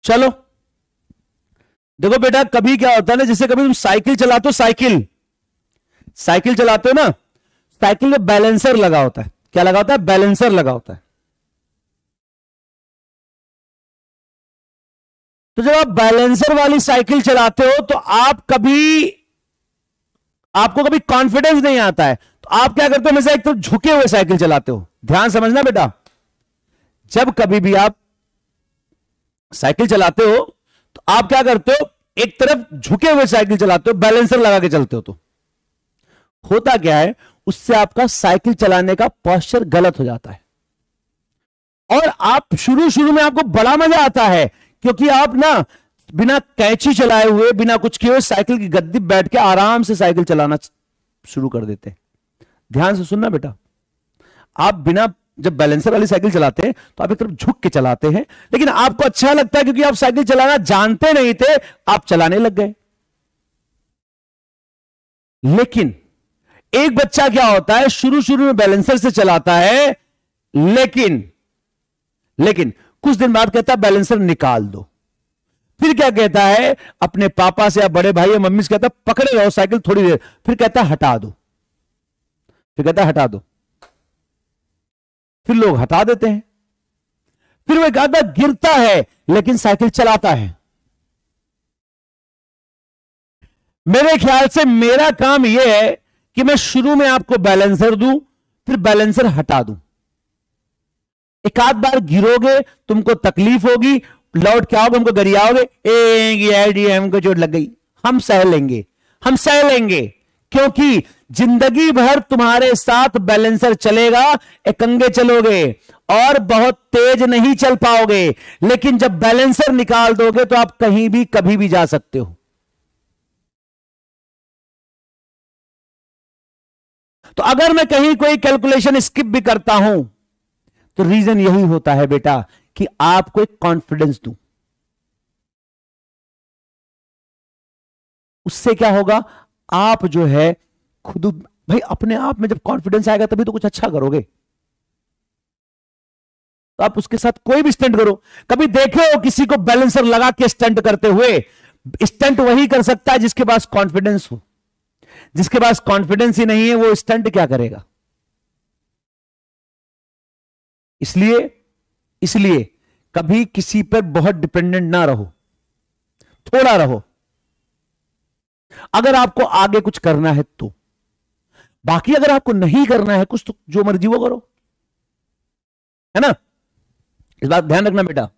चलो देखो बेटा, कभी क्या होता है ना, जैसे कभी तुम साइकिल चलाते हो, साइकिल चलाते हो ना, साइकिल में बैलेंसर लगा होता है। क्या लगा होता है? बैलेंसर लगा होता है। तो जब आप बैलेंसर वाली साइकिल चलाते हो तो आपको कभी कॉन्फिडेंस नहीं आता है, तो आप क्या करते हो? हमेशा एक तरफ झुके हुए साइकिल चलाते हो। ध्यान समझना बेटा, जब कभी भी आप साइकिल चलाते हो तो आप क्या करते हो? एक तरफ झुके हुए साइकिल चलाते हो, बैलेंसर लगा के चलते हो। तो होता क्या है, उससे आपका साइकिल चलाने का पोस्चर गलत हो जाता है। और आप शुरू शुरू में आपको बड़ा मजा आता है, क्योंकि आप ना बिना कैंची चलाए हुए, बिना कुछ किए हुए साइकिल की गद्दी बैठ के आराम से साइकिल चलाना शुरू कर देते हैं। ध्यान से सुनना बेटा, आप बिना जब बैलेंसर वाली साइकिल चलाते हैं तो आप एक तरफ झुक के चलाते हैं, लेकिन आपको अच्छा लगता है क्योंकि आप साइकिल चलाना जानते नहीं थे, आप चलाने लग गए। लेकिन एक बच्चा क्या होता है, शुरू शुरू में बैलेंसर से चलाता है, लेकिन कुछ दिन बाद कहता है बैलेंसर निकाल दो। फिर क्या कहता है अपने पापा से या बड़े भाई या मम्मी से, कहता है पकड़े रहो साइकिल थोड़ी देर, फिर कहता है हटा दो, फिर कहता है हटा दो, फिर लोग हटा देते हैं। फिर वो एक आदमी गिरता है लेकिन साइकिल चलाता है। मेरे ख्याल से मेरा काम यह है कि मैं शुरू में आपको बैलेंसर दूं, फिर बैलेंसर हटा दूं। एक आध बार गिरोगे, तुमको तकलीफ होगी, लौट के आओगे, हमको गरियाओगे, हमको चोट लग गई। हम सह लेंगे, हम सह लेंगे, क्योंकि जिंदगी भर तुम्हारे साथ बैलेंसर चलेगा, एकंगे चलोगे और बहुत तेज नहीं चल पाओगे। लेकिन जब बैलेंसर निकाल दोगे तो आप कहीं भी कभी भी जा सकते हो। तो अगर मैं कहीं कोई कैलकुलेशन स्किप भी करता हूं तो रीजन यही होता है बेटा कि आपको एक कॉन्फिडेंस दूं। उससे क्या होगा, आप जो है खुद भाई अपने आप में जब कॉन्फिडेंस आएगा तभी तो कुछ अच्छा करोगे। तो आप उसके साथ कोई भी स्टंट करो। कभी देखे हो किसी को बैलेंसर लगा के स्टंट करते हुए? स्टंट वही कर सकता है जिसके पास कॉन्फिडेंस हो। जिसके पास कॉन्फिडेंस ही नहीं है वो स्टंट क्या करेगा? इसलिए कभी किसी पर बहुत डिपेंडेंट ना रहो, थोड़ा रहो। अगर आपको आगे कुछ करना है तो, बाकी अगर आपको नहीं करना है कुछ तो जो मर्जी वो करो, है ना? इस बात ध्यान रखना बेटा।